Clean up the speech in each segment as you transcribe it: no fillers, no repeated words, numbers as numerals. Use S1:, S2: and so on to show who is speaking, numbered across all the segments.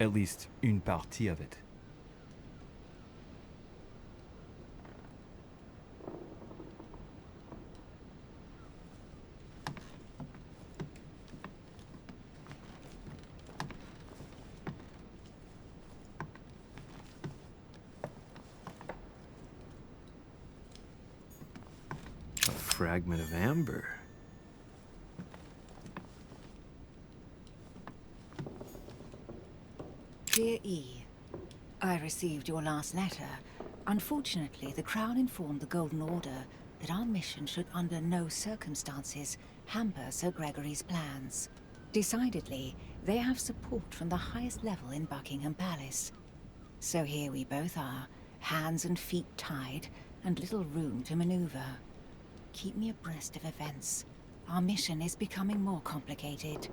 S1: At least, une partie of it. A fragment of amber.
S2: Dear E, I received your last letter. Unfortunately, the Crown informed the Golden Order that our mission should under no circumstances hamper Sir Gregory's plans. Decidedly, they have support from the highest level in Buckingham Palace. So here we both are, hands and feet tied, and little room to maneuver. Keep me abreast of events. Our mission is becoming more complicated.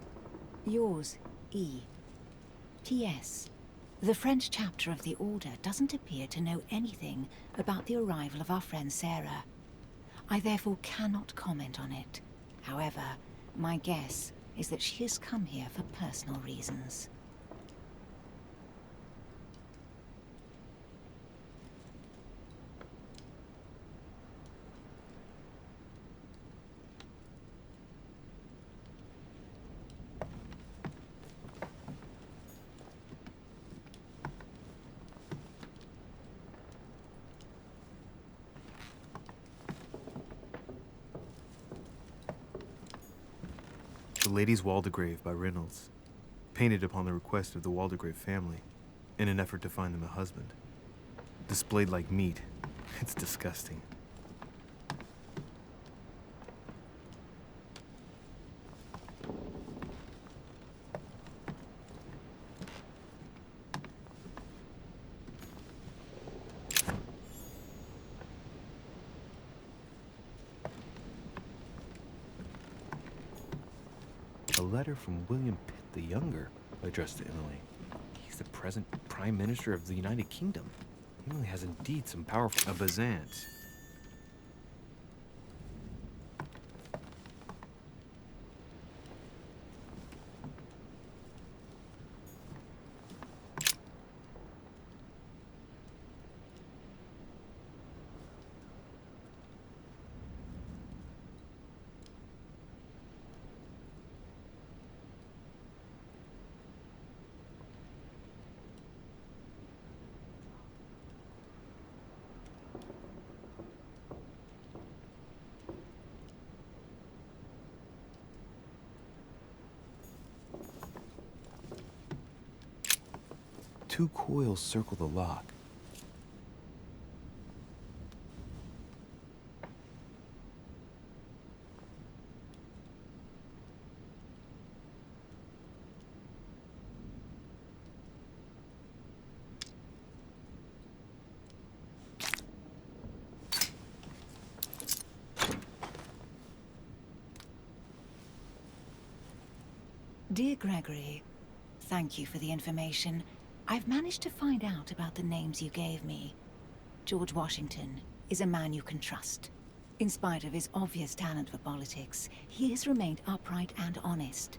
S2: Yours, E. P.S. The French chapter of the Order doesn't appear to know anything about the arrival of our friend Sarah. I therefore cannot comment on it. However, my guess is that she has come here for personal reasons.
S1: The Lady's Waldegrave by Reynolds, painted upon the request of the Waldegrave family, in an effort to find them a husband. Displayed like meat. It's disgusting. A letter from William Pitt the Younger, addressed to Emily. He's the present Prime Minister of the United Kingdom. Emily has indeed some powerful... A Bazant. Two coils circle the lock.
S2: Dear Gregory, thank you for the information. I've managed to find out about the names you gave me. George Washington is a man you can trust. In spite of his obvious talent for politics, he has remained upright and honest.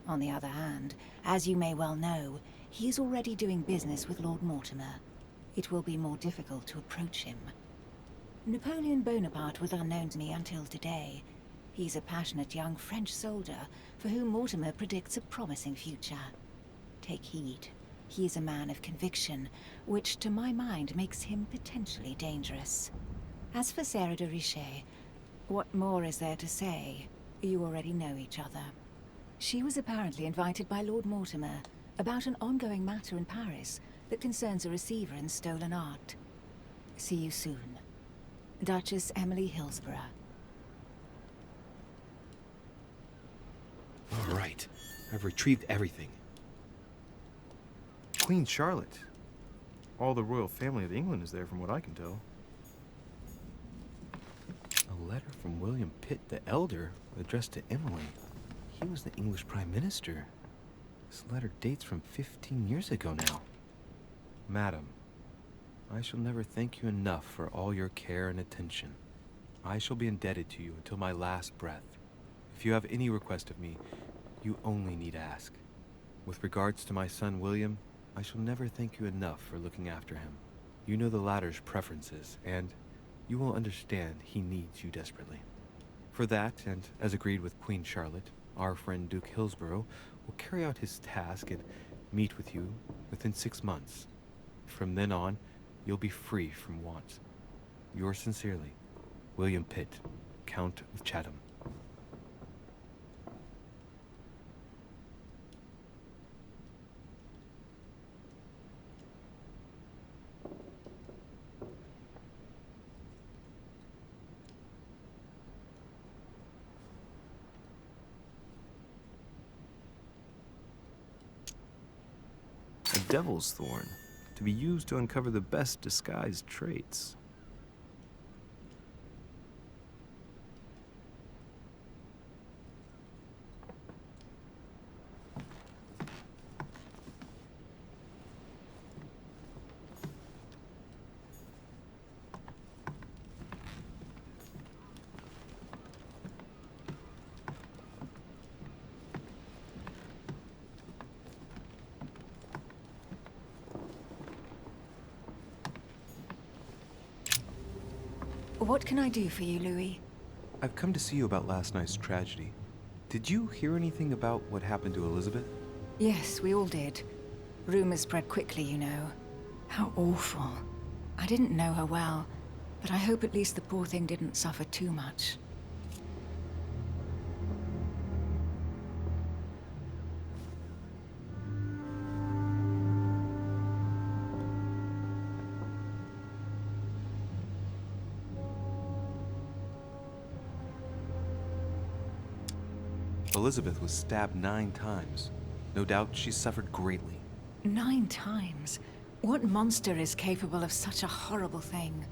S2: On the other hand, as you may well know, he is already doing business with Lord Mortimer. It will be more difficult to approach him. Napoleon Bonaparte was unknown to me until today. He's a passionate young French soldier for whom Mortimer predicts a promising future. Take heed. He is a man of conviction, which to my mind makes him potentially dangerous. As for Sarah de Richet, what more is there to say? You already know each other. She was apparently invited by Lord Mortimer about an ongoing matter in Paris that concerns a receiver in stolen art. See you soon. Duchess Emily Hillsborough.
S1: All right. I've retrieved everything. Queen Charlotte. All the royal family of England is there from what I can tell. A letter from William Pitt the Elder addressed to Emily. He was the English Prime Minister. This letter dates from 15 years ago now. Madam, I shall never thank you enough for all your care and attention. I shall be indebted to you until my last breath. If you have any request of me, you only need ask. With regards to my son William, I shall never thank you enough for looking after him. You know the latter's preferences, and you will understand he needs you desperately. For that, and as agreed with Queen Charlotte, our friend Duke Hillsborough will carry out his task and meet with you within 6 months. From then on, you'll be free from want. Yours sincerely, William Pitt, Count of Chatham.
S3: A devil's thorn, to be used to uncover the best disguised traits.
S2: What can I do for you, Louis?
S1: I've come to see you about last night's tragedy. Did you hear anything about what happened to Elizabeth?
S2: Yes, we all did. Rumors spread quickly, you know. How awful. I didn't know her well, but I hope at least the poor thing didn't suffer too much.
S1: Elizabeth was stabbed 9 times. No doubt she suffered greatly.
S2: 9 times? What monster is capable of such a horrible thing?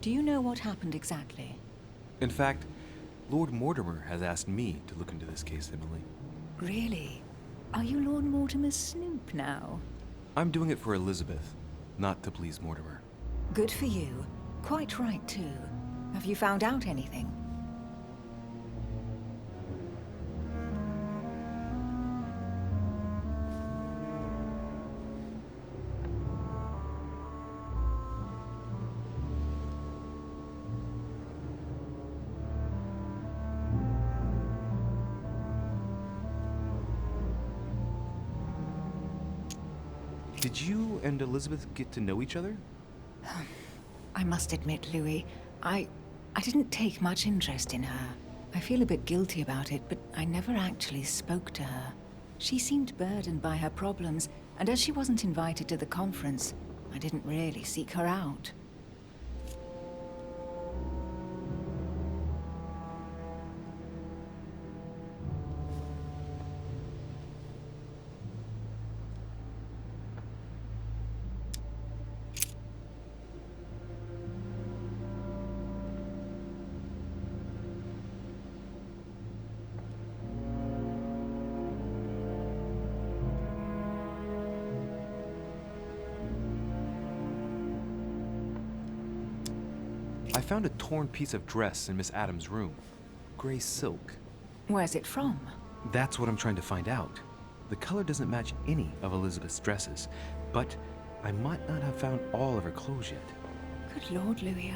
S2: Do you know what happened exactly?
S1: In fact, Lord Mortimer has asked me to look into this case, Emily.
S2: Really? Are you Lord Mortimer's snoop now?
S1: I'm doing it for Elizabeth, not to please Mortimer.
S2: Good for you. Quite right, too. Have you found out anything?
S1: Did you and Elizabeth get to know each other?
S2: I must admit, Louis, I didn't take much interest in her. I feel a bit guilty about it, but I never actually spoke to her. She seemed burdened by her problems, and as she wasn't invited to the conference, I didn't really seek her out.
S1: I found a torn piece of dress in Miss Adams' room. Gray silk.
S2: Where's it from?
S1: That's what I'm trying to find out. The color doesn't match any of Elizabeth's dresses, but I might not have found all of her clothes yet.
S2: Good Lord, Louis,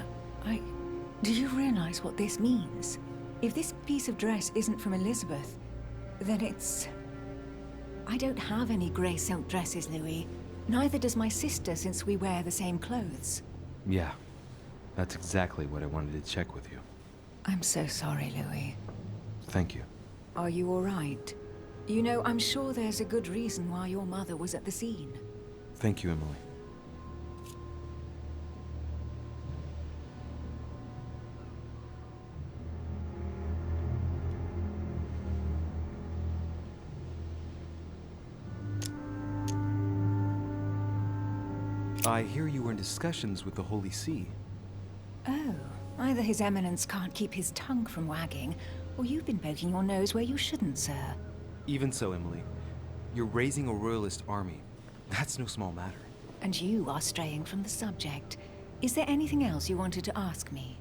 S2: do you realize what this means? If this piece of dress isn't from Elizabeth, then it's... I don't have any grey silk dresses, Louis. Neither does my sister, since we wear the same clothes.
S1: Yeah, that's exactly what I wanted to check with you.
S2: I'm so sorry, Louis.
S1: Thank you.
S2: Are you all right? You know, I'm sure there's a good reason why your mother was at the scene.
S1: Thank you, Emily. I hear you were in discussions with the Holy See.
S2: Oh, either His Eminence can't keep his tongue from wagging, or you've been poking your nose where you shouldn't, sir.
S1: Even so, Emily, you're raising a royalist army. That's no small matter.
S2: And you are straying from the subject. Is there anything else you wanted to ask me?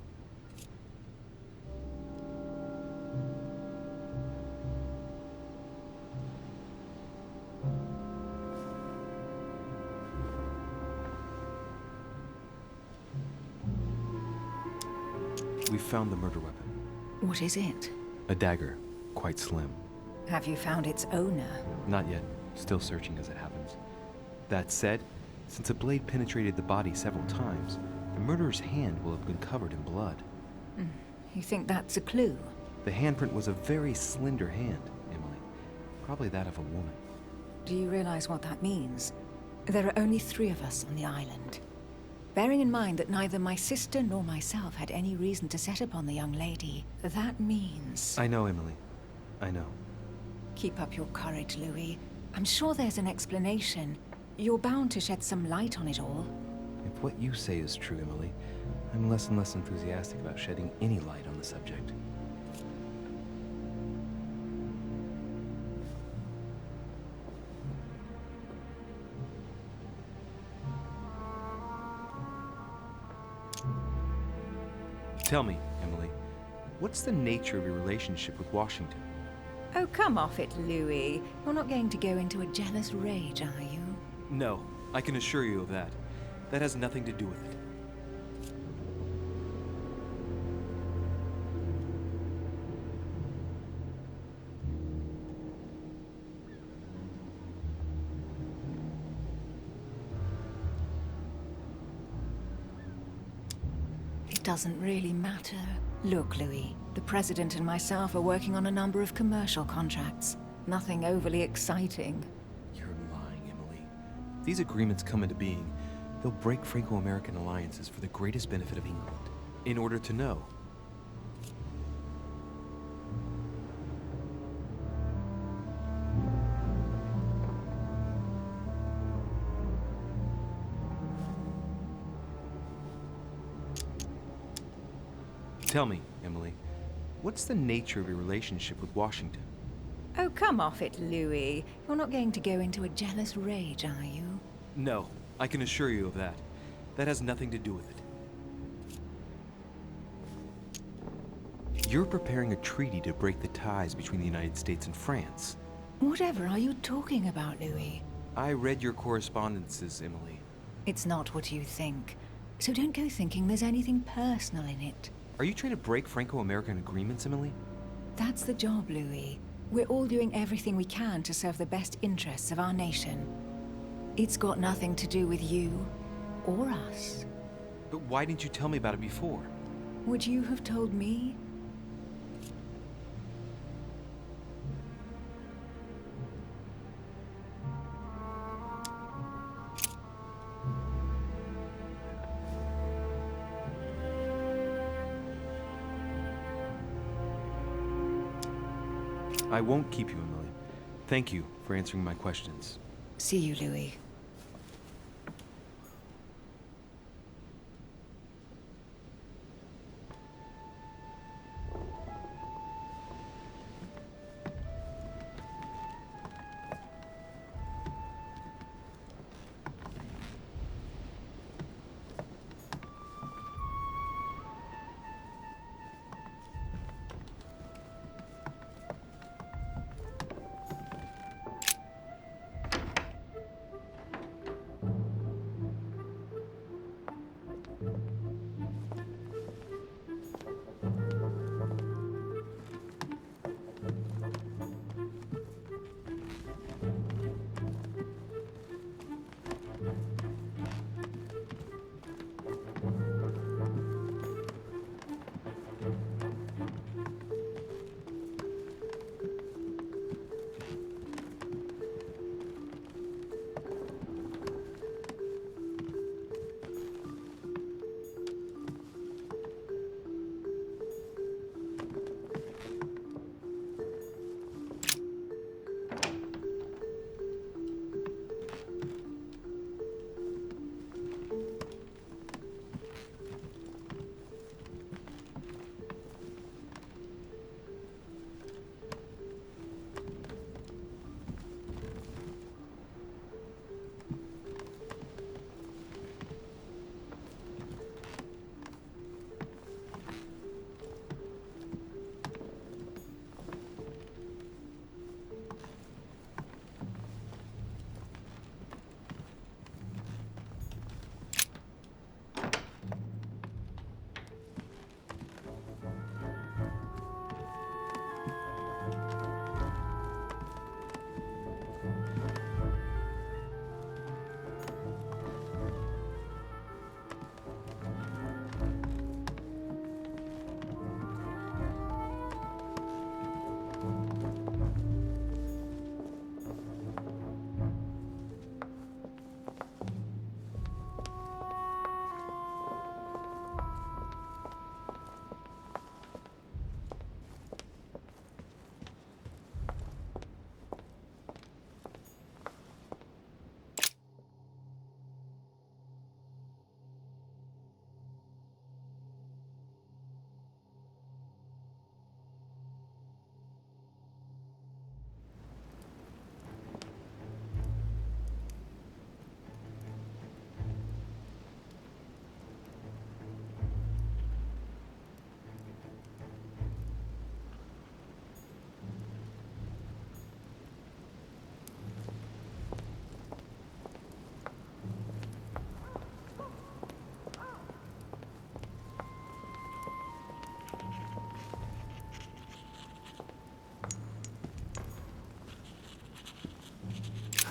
S1: found the murder weapon.
S2: What is it?
S1: A dagger, quite slim.
S2: Have you found its owner?
S1: Not yet. Still searching as it happens. That said, since the blade penetrated the body several times, the murderer's hand will have been covered in blood.
S2: You think that's a clue?
S1: The handprint was a very slender hand, Emily. Probably that of a woman.
S2: Do you realize what that means? There are only 3 of us on the island. Bearing in mind that neither my sister nor myself had any reason to set upon the young lady, that means...
S1: I know, Emily. I know.
S2: Keep up your courage, Louis. I'm sure there's an explanation. You're bound to shed some light on it all.
S1: If what you say is true, Emily, I'm less and less enthusiastic about shedding any light on the subject. Tell me, Emily, what's the nature of your relationship with Washington?
S2: Oh, come off it, Louis. You're not going to go into a jealous rage, are you?
S1: No, I can assure you of that. That has nothing to do with it.
S2: It doesn't really matter. Look, Louis, the President and myself are working on a number of commercial contracts. Nothing overly exciting.
S1: You're lying, Emily. If these agreements come into being, they'll break Franco-American alliances for the greatest benefit of England. In order to know. Tell me, Emily, what's the nature of your relationship with Washington?
S2: Oh, come off it, Louis. You're not going to go into a jealous rage, are you?
S1: No, I can assure you of that. That has nothing to do with it. You're preparing a treaty to break the ties between the United States and France.
S2: Whatever are you talking about, Louis?
S1: I read your correspondences, Emily.
S2: It's not what you think. So don't go thinking there's anything personal in it.
S1: Are you trying to break Franco-American agreements, Emily?
S2: That's the job, Louis. We're all doing everything we can to serve the best interests of our nation. It's got nothing to do with you or us.
S1: But why didn't you tell me about it before?
S2: Would you have told me?
S1: I won't keep you, Emily. Thank you for answering my questions.
S2: See you, Louis.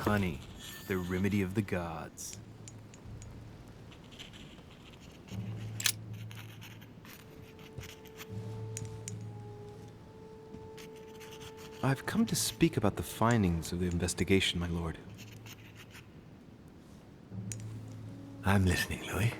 S3: Honey, the remedy of the gods.
S1: I've come to speak about the findings of the investigation, my lord.
S4: I'm listening, Louis.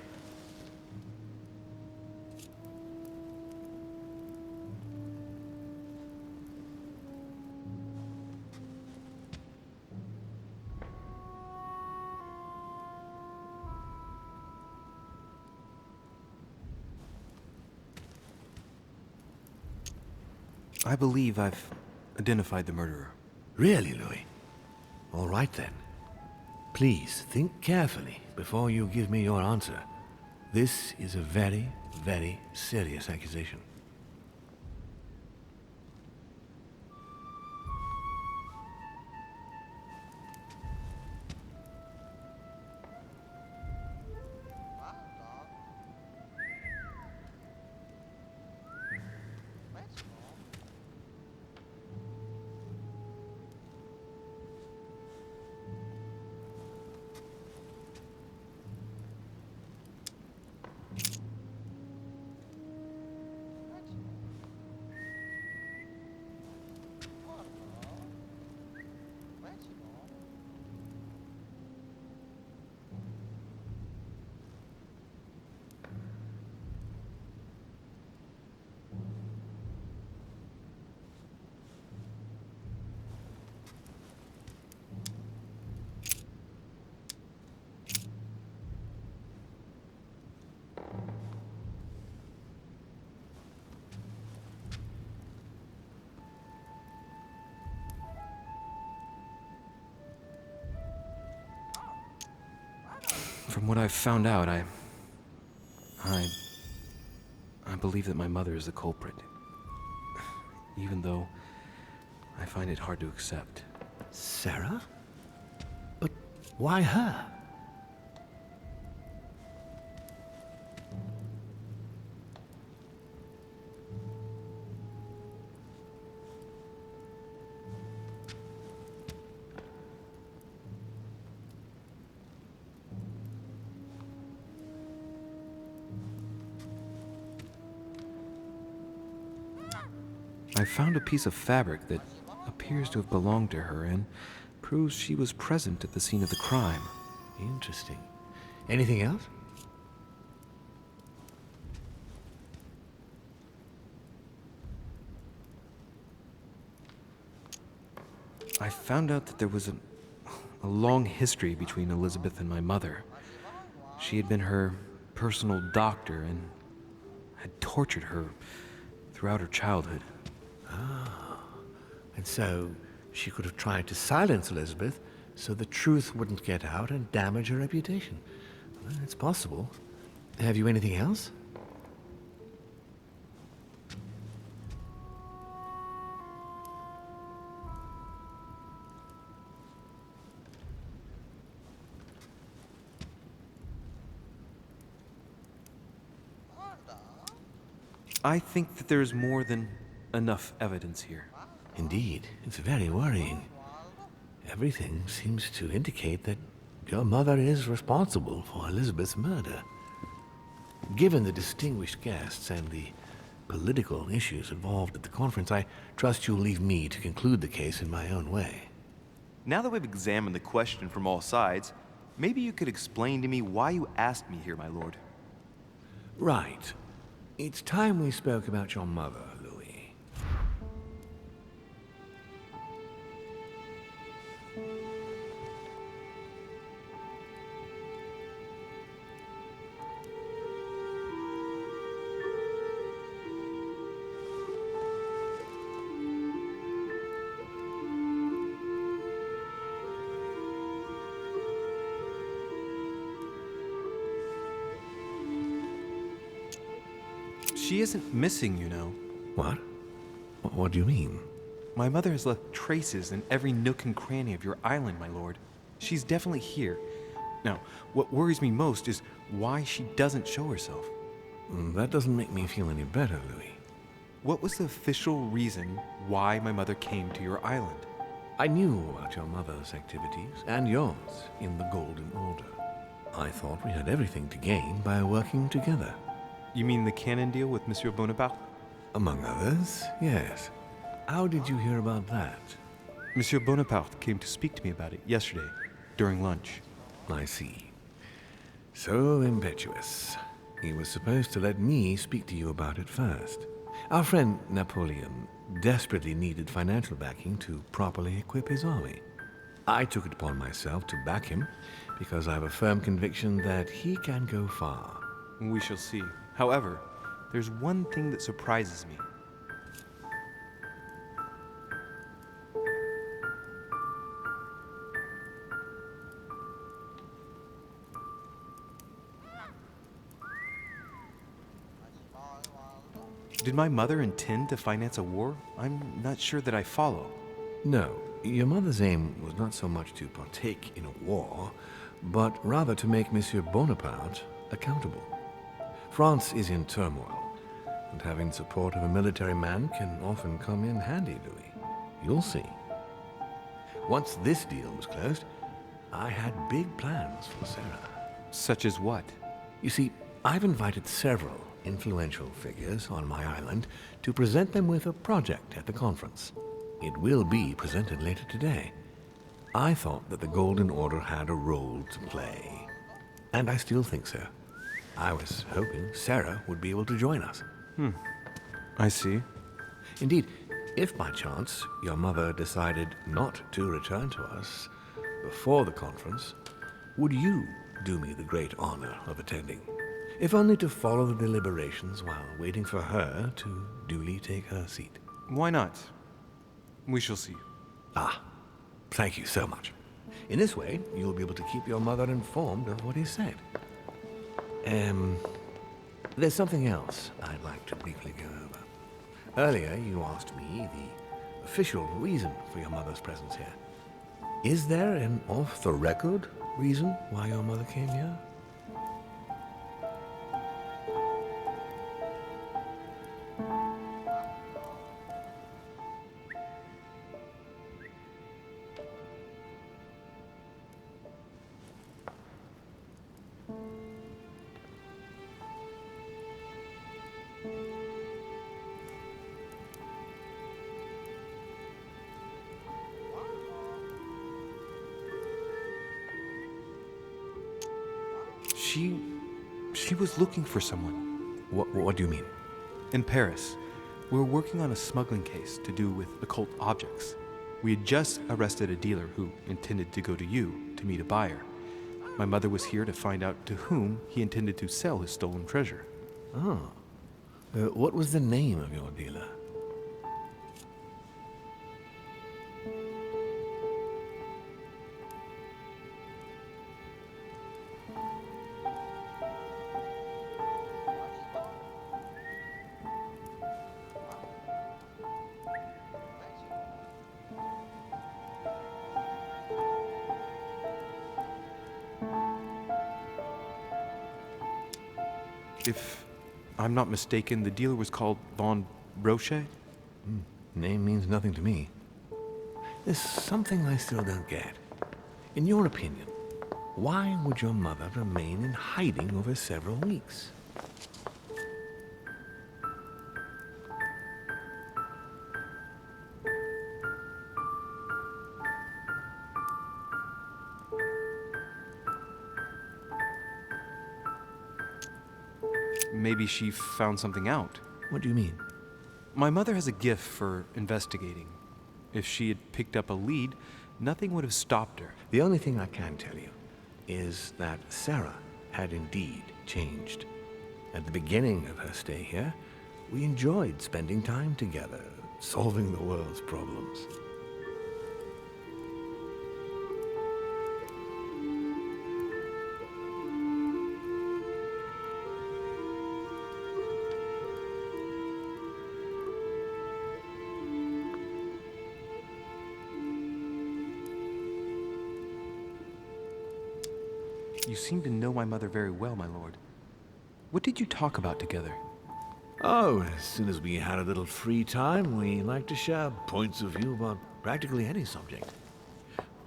S1: I believe I've identified the murderer.
S4: Really, Louis? All right then. Please think carefully before you give me your answer. This is a very, very serious accusation.
S1: From what I've found out, I believe that my mother is the culprit. Even though I find it hard to accept.
S4: Sarah? But why her?
S1: I found a piece of fabric that appears to have belonged to her and proves she was present at the scene of the crime.
S4: Interesting. Anything else?
S1: I found out that there was a long history between Elizabeth and my mother. She had been her personal doctor and had tortured her throughout her childhood.
S4: And so she could have tried to silence Elizabeth so the truth wouldn't get out and damage her reputation. Well, it's possible. Have you anything else?
S1: I think that there's more than enough evidence here.
S4: Indeed, it's very worrying. Everything seems to indicate that your mother is responsible for Elizabeth's murder. Given the distinguished guests and the political issues involved at the conference, I trust you'll leave me to conclude the case in my own way.
S3: Now that we've examined the question from all sides, maybe you could explain to me why you asked me here, my lord.
S4: Right. It's time we spoke about your mother, Louis.
S1: She isn't missing, you know.
S4: What? What do you mean?
S1: My mother has left traces in every nook and cranny of your island, my lord. She's definitely here. Now, what worries me most is why she doesn't show herself.
S4: That doesn't make me feel any better, Louis.
S1: What was the official reason why my mother came to your island?
S4: I knew about your mother's activities and yours in the Golden Order. I thought we had everything to gain by working together.
S3: You mean the cannon deal with Monsieur Bonaparte?
S4: Among others, yes. How did you hear about that?
S3: Monsieur Bonaparte came to speak to me about it yesterday, during lunch.
S4: I see. So impetuous. He was supposed to let me speak to you about it first. Our friend Napoleon desperately needed financial backing to properly equip his army. I took it upon myself to back him because I have a firm conviction that he can go far.
S3: We shall see. However, there's one thing that surprises me. Did my mother intend to finance a war? I'm not sure that I follow.
S4: No, your mother's aim was not so much to partake in a war, but rather to make Monsieur Bonaparte accountable. France is in turmoil, and having support of a military man can often come in handy, Louis. You'll see. Once this deal was closed, I had big plans for Sarah.
S3: Such as what?
S4: You see, I've invited several influential figures on my island to present them with a project at the conference. It will be presented later today. I thought that the Golden Order had a role to play, and I still think so. I was hoping Sarah would be able to join us.
S3: I see.
S4: Indeed, if by chance your mother decided not to return to us before the conference, would you do me the great honor of attending? If only to follow the deliberations while waiting for her to duly take her seat.
S3: Why not? We shall see.
S4: Ah, thank you so much. In this way, you'll be able to keep your mother informed of what is said. There's something else I'd like to briefly go over. Earlier, you asked me the official reason for your mother's presence here. Is there an off-the-record reason why your mother came here?
S3: She was looking for someone.
S4: What do you mean?
S3: In Paris, we were working on a smuggling case to do with occult objects. We had just arrested a dealer who intended to go to you to meet a buyer. My mother was here to find out to whom he intended to sell his stolen treasure.
S4: Oh. What was the name of your dealer?
S3: If I'm not mistaken, the dealer was called Von Brochet?
S4: Name means nothing to me. There's something I still don't get. In your opinion, why would your mother remain in hiding over several weeks?
S3: Maybe she found something out.
S4: What do you mean?
S3: My mother has a gift for investigating. If she had picked up a lead, nothing would have stopped her.
S4: The only thing I can tell you is that Sarah had indeed changed. At the beginning of her stay here, we enjoyed spending time together, solving the world's problems.
S3: You seem to know my mother very well, my lord. What did you talk about together?
S4: Oh, as soon as we had a little free time, we liked to share points of view about practically any subject.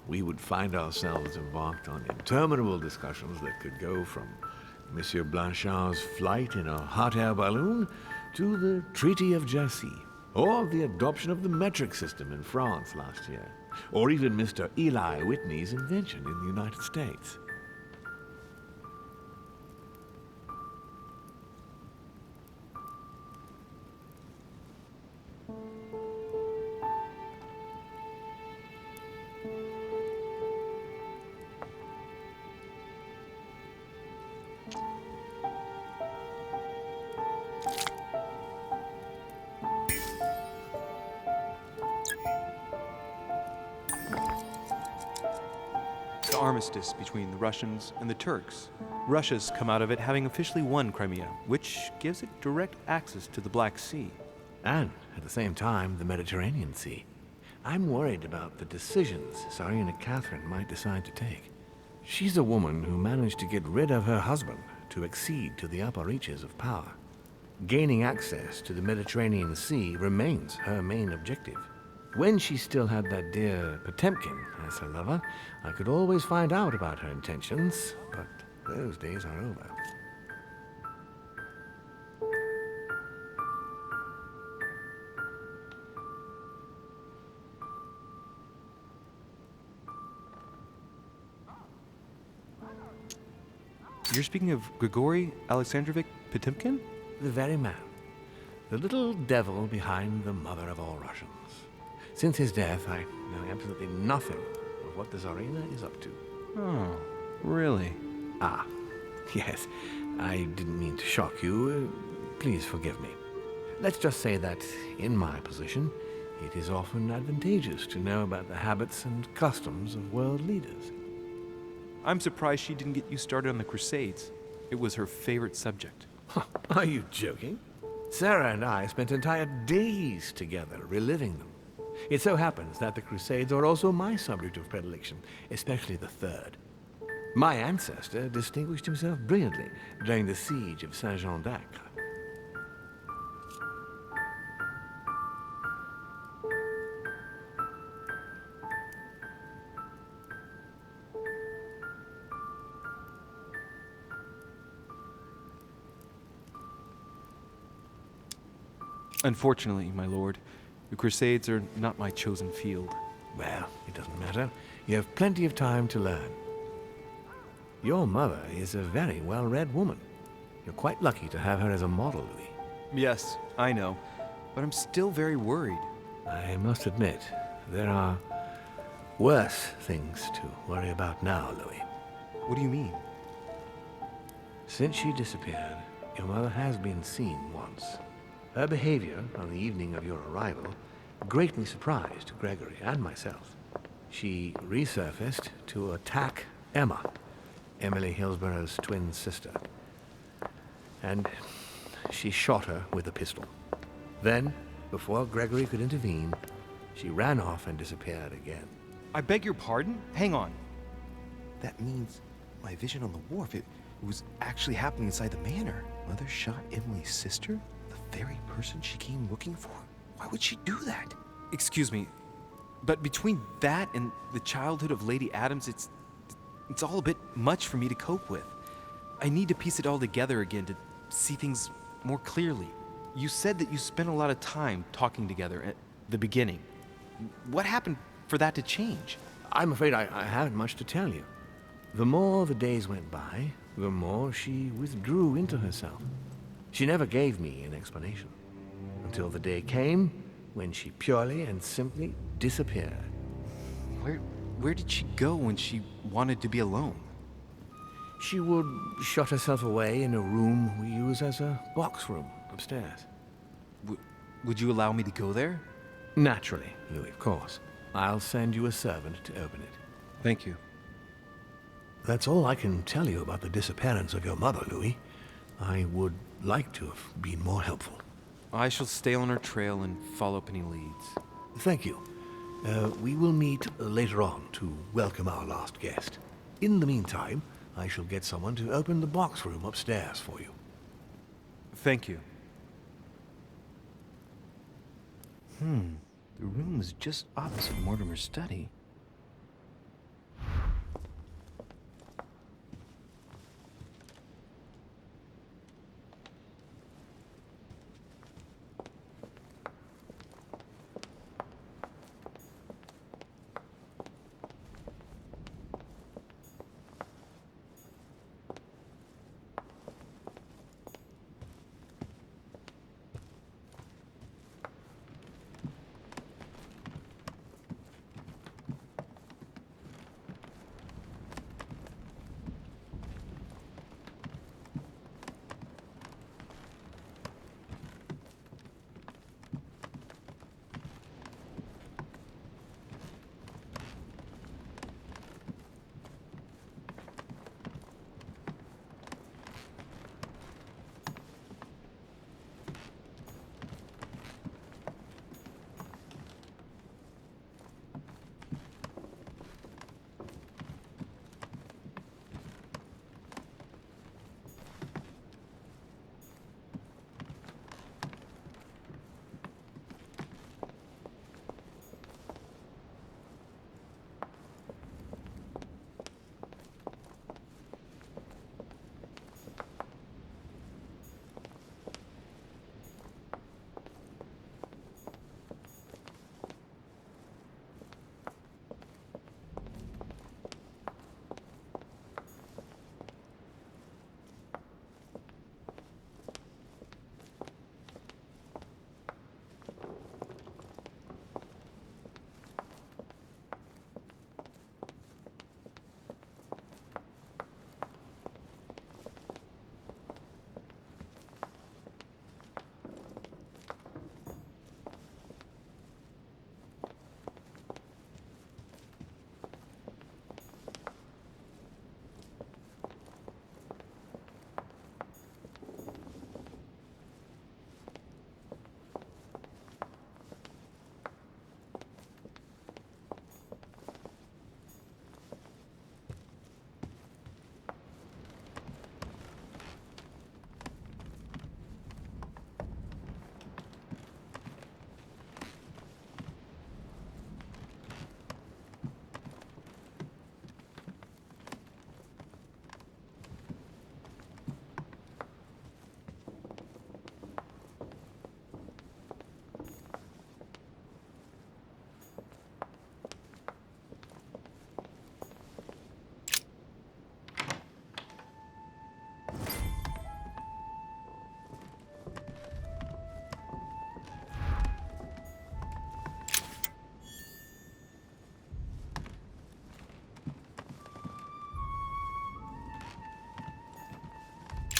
S4: We would find ourselves embarked on interminable discussions that could go from Monsieur Blanchard's flight in a hot air balloon to the Treaty of Jassy, or the adoption of the metric system in France last year, or even Mr. Eli Whitney's invention in the United States.
S3: The armistice between the Russians and the Turks. Russia's come out of it having officially won Crimea, which gives it direct access to the Black Sea.
S4: And, at the same time, the Mediterranean Sea. I'm worried about the decisions Tsarina Catherine might decide to take. She's a woman who managed to get rid of her husband to accede to the upper reaches of power. Gaining access to the Mediterranean Sea remains her main objective. When she still had that dear Potemkin as her lover, I could always find out about her intentions, but those days are over.
S3: You're speaking of Grigory Alexandrovich Potemkin?
S4: The very man. The little devil behind the mother of all Russians. Since his death, I know absolutely nothing of what the Tsarina is up to.
S3: Oh, really?
S4: Ah, yes. I didn't mean to shock you. Please forgive me. Let's just say that, in my position, it is often advantageous to know about the habits and customs of world leaders.
S3: I'm surprised she didn't get you started on the Crusades. It was her favorite subject.
S4: Are you joking? Sarah and I spent entire days together reliving them. It so happens that the Crusades are also my subject of predilection, especially the Third. My ancestor distinguished himself brilliantly during the siege of Saint-Jean d'Acre.
S3: Unfortunately, my lord, the Crusades are not my chosen field.
S4: Well, it doesn't matter. You have plenty of time to learn. Your mother is a very well-read woman. You're quite lucky to have her as a model, Louis.
S3: Yes, I know, but I'm still very worried.
S4: I must admit, there are worse things to worry about now, Louis.
S3: What do you mean?
S4: Since she disappeared, your mother has been seen once. Her behavior on the evening of your arrival greatly surprised Gregory and myself. She resurfaced to attack Emma, Emily Hillsborough's twin sister. And she shot her with a pistol. Then, before Gregory could intervene, she ran off and disappeared again.
S3: I beg your pardon? Hang on.
S1: That means my vision on the wharf, it was actually happening inside the manor. Mother shot Emily's sister? The very person she came looking for? Why would she do that?
S3: Excuse me, but between that and the childhood of Lady Adams, it's all a bit much for me to cope with. I need to piece it all together again to see things more clearly. You said that you spent a lot of time talking together at the beginning. What happened for that to change?
S4: I'm afraid I haven't much to tell you. The more the days went by, the more she withdrew into herself. She never gave me an explanation, until the day came when she purely and simply disappeared.
S3: Where did she go when she wanted to be alone?
S4: She would shut herself away in a room we use as a box room upstairs.
S3: Would you allow me to go there?
S4: Naturally, Louis, of course. I'll send you a servant to open it.
S3: Thank you.
S4: That's all I can tell you about the disappearance of your mother, Louis. I would like to have been more helpful.
S3: I shall stay on her trail and follow up any leads.
S4: Thank you. We will meet later on to welcome our last guest. In the meantime, I shall get someone to open the box room upstairs for you.
S3: Thank you. The
S1: The room was just opposite Mortimer's study.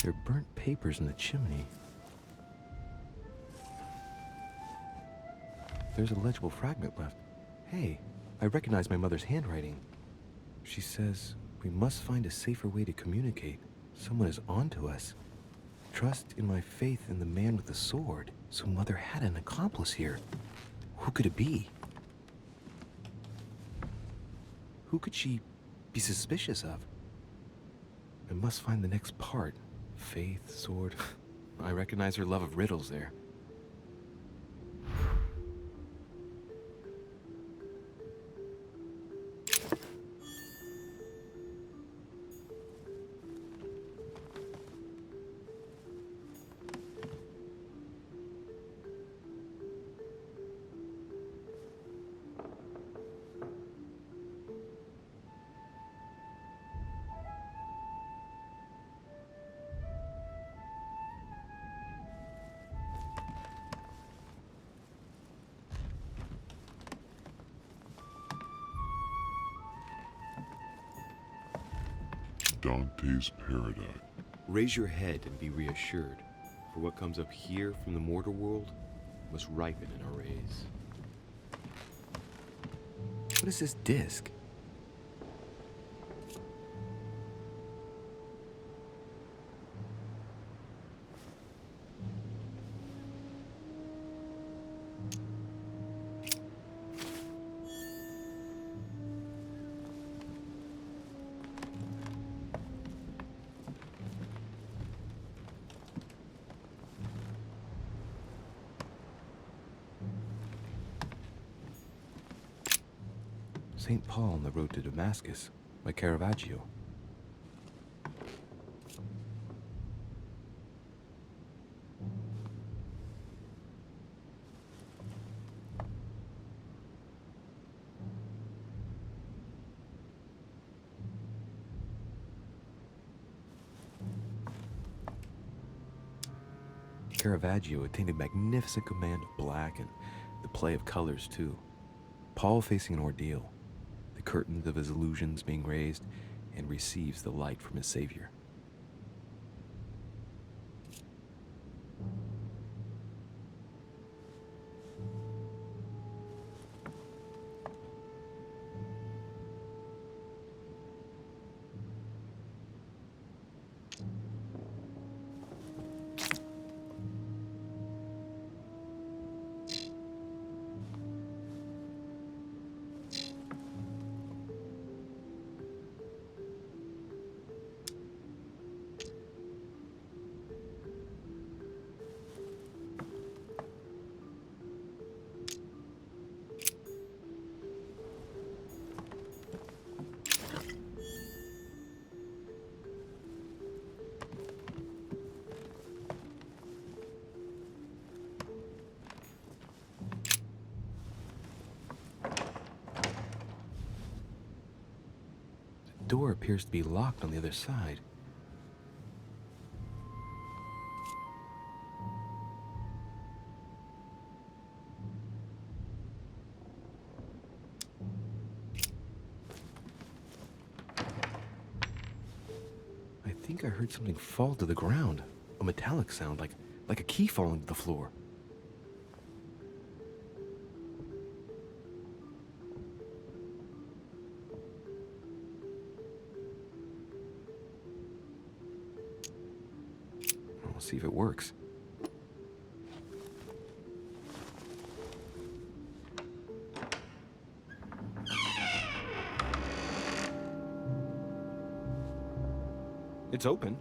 S1: There are burnt papers in the chimney. There's a legible fragment left. Hey, I recognize my mother's handwriting. She says, we must find a safer way to communicate. Someone is onto us. Trust in my faith in the man with the sword. So Mother had an accomplice here. Who could it be? Who could she be suspicious of? I must find the next part. Faith, sword. I recognize her love of riddles there.
S5: Dante's Paradise.
S1: Raise your head and be reassured, for what comes up here from the mortar world must ripen in our rays. What is this disc? St. Paul on the road to Damascus by Caravaggio. Caravaggio attained a magnificent command of black and the play of colors too. Paul facing an ordeal, the curtains of his illusions being raised, and receives the light from his Savior. The door appears to be locked on the other side. I think I heard something fall to the ground. A metallic sound, like a key falling to the floor. We'll see if it works. It's open.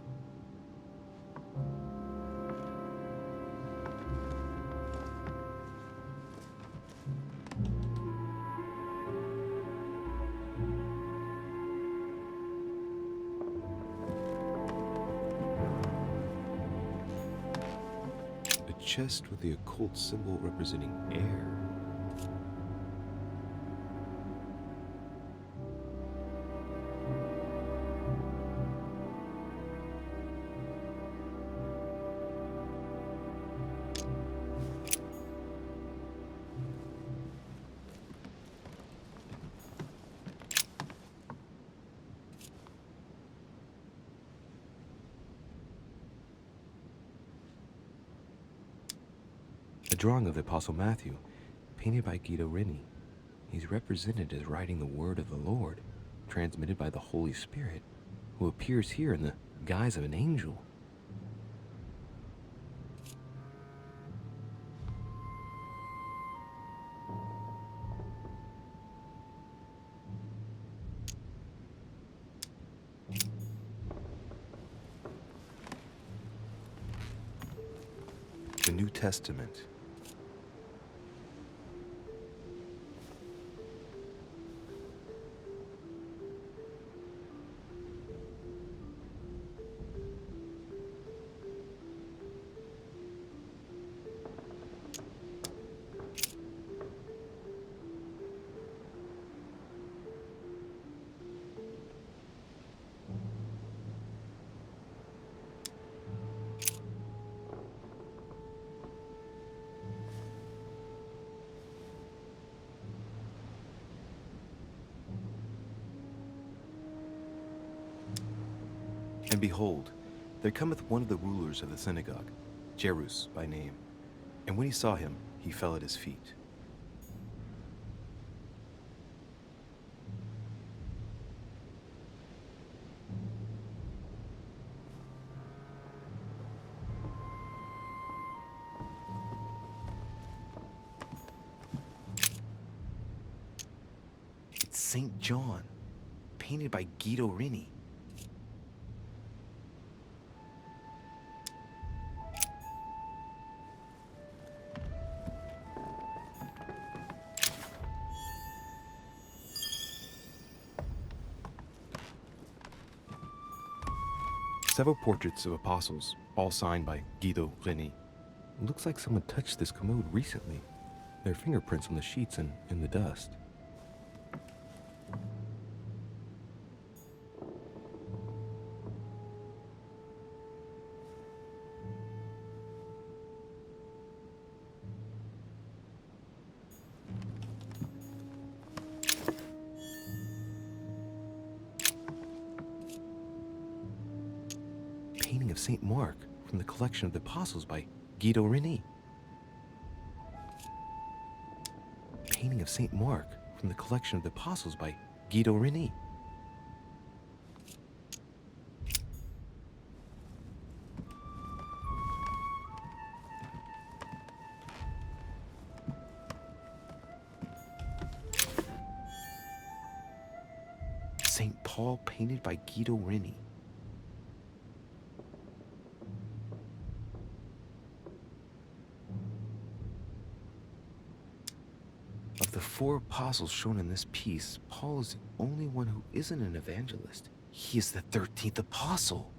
S1: A chest with the occult symbol representing air. A drawing of the Apostle Matthew, painted by Guido Reni. He's represented as writing the word of the Lord, transmitted by the Holy Spirit, who appears here in the guise of an angel. The New Testament. And behold, there cometh one of the rulers of the synagogue, Jairus by name. And when he saw him, he fell at his feet. It's St. John, painted by Guido Reni.
S3: Several portraits of apostles, all signed by Guido Reni. Looks like someone touched this commode recently. There are fingerprints on the sheets and in the dust. Painting of St. Mark from the collection of the apostles by Guido Reni. Painting of St. Mark from the collection of the apostles by Guido Reni. St. Paul painted by Guido Reni. Of the 4 apostles shown in this piece, Paul is the only one who isn't an evangelist. He is the 13th apostle.